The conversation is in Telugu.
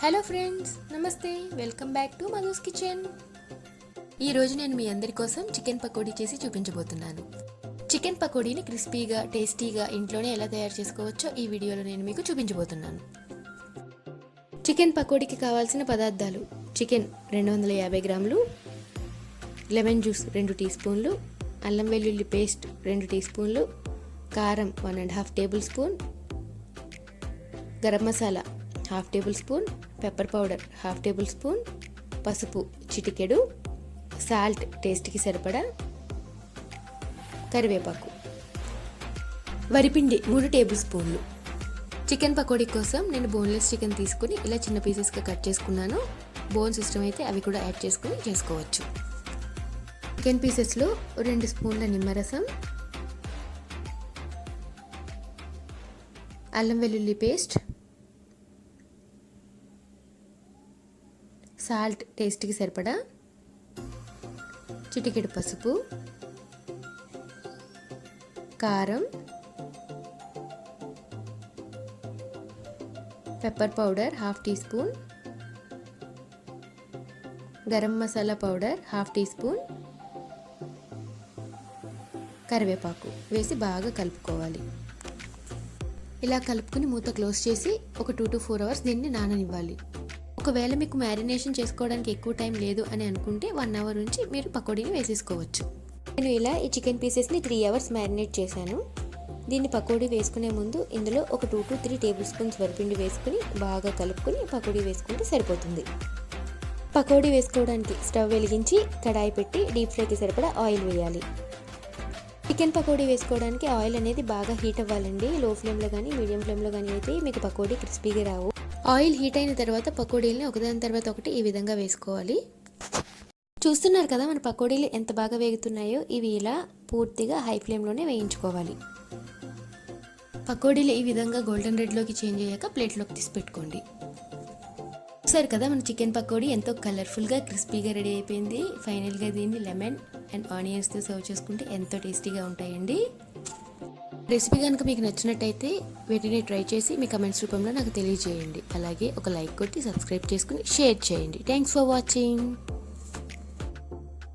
హలో ఫ్రెండ్స్, నమస్తే. Welcome back to Madhu's kitchen. ఈరోజు నేను మీ అందరి కోసం చికెన్ పకోడీ చేసి చూపించబోతున్నాను. చికెన్ పకోడీని క్రిస్పీగా టేస్టీగా ఇంట్లోనే ఎలా తయారు చేసుకోవచ్చో ఈ వీడియోలో నేను మీకు చూపించబోతున్నాను. చికెన్ పకోడీకి కావాల్సిన పదార్థాలు: చికెన్ 250 గ్రాములు, లెమన్ జ్యూస్ 2 టీ స్పూన్లు, అల్లం వెల్లుల్లి పేస్ట్ 2 టీ స్పూన్లు, కారం 1.5 table spoon, garam masala 1/2 table spoon, pepper powder 1/2 table spoon, పసుపు చిటికెడు, సాల్ట్ టేస్ట్కి సరిపడా, కరివేపాకు, వరిపిండి 3 టేబుల్ స్పూన్లు. చికెన్ పకోడీ కోసం నేను బోన్లెస్ చికెన్ తీసుకుని ఇలా చిన్న పీసెస్గా కట్ చేసుకున్నాను. బోన్స్ ఇష్టమైతే అవి కూడా యాడ్ చేసుకుని చేసుకోవచ్చు. చికెన్ పీసెస్లో 2 స్పూన్ల నిమ్మరసం, అల్లం వెల్లుల్లి పేస్ట్, సాల్ట్ టేస్ట్కి సరిపడా, చిటికెడు పసుపు, కారం, pepper powder 1/2 teaspoon, garam masala powder 1/2 teaspoon, కరివేపాకు వేసి బాగా కలుపుకోవాలి. ఇలా కలుపుకుని మూత క్లోజ్ చేసి ఒక 2 to 4 అవర్స్ దీన్ని నాననివ్వాలి. ఒకవేళ మీకు మ్యారినేషన్ చేసుకోవడానికి ఎక్కువ టైం లేదు అని అనుకుంటే 1 అవర్ నుంచి మీరు పకోడీని వేసేసుకోవచ్చు. నేను ఇలా ఈ చికెన్ పీసెస్ని 3 అవర్స్ మ్యారినేట్ చేశాను. దీన్ని పకోడీ వేసుకునే ముందు ఇందులో ఒక 2 to 3 టేబుల్ స్పూన్స్ వరిపిండి వేసుకుని బాగా కలుపుకొని పకోడీ వేసుకుంటే సరిపోతుంది. పకోడీ వేసుకోవడానికి స్టవ్ వెలిగించి కడాయి పెట్టి డీప్ ఫ్రైకి సరిపడా ఆయిల్ వేయాలి. చికెన్ పకోడీ వేసుకోవడానికి ఆయిల్ అనేది బాగా హీట్ అవ్వాలండి. లో ఫ్లేమ్లో కానీ మీడియం ఫ్లేమ్లో కానీ అయితే మీకు పకోడీ క్రిస్పీగా రావు. ఆయిల్ హీట్ అయిన తర్వాత పకోడీలని ఒకదాని తర్వాత ఒకటి ఈ విధంగా వేసుకోవాలి. చూస్తున్నారు కదా మన పకోడీలు ఎంత బాగా వేగుతున్నాయో. ఇవి ఇలా పూర్తిగా హై ఫ్లేమ్లోనే వేయించుకోవాలి. పకోడీలు ఈ విధంగా గోల్డెన్ రెడ్లోకి చేంజ్ అయ్యాక ప్లేట్లోకి తీసి పెట్టుకోండి. చూసారు కదా మన చికెన్ పకోడీ ఎంతో కలర్ఫుల్గా క్రిస్పీగా రెడీ అయిపోయింది. ఫైనల్గా దీన్ని లెమన్ అండ్ ఆనియన్స్తో సర్వ్ చేసుకుంటే ఎంతో టేస్టీగా ఉంటాయండి. రెసిపీ కనుక మీకు నచ్చినట్టయితే వీటిని ట్రై చేసి మీ కమెంట్స్ రూపంలో నాకు తెలియజేయండి. అలాగే ఒక లైక్ కొట్టి సబ్స్క్రైబ్ చేసుకుని షేర్ చేయండి. Thanks for watching.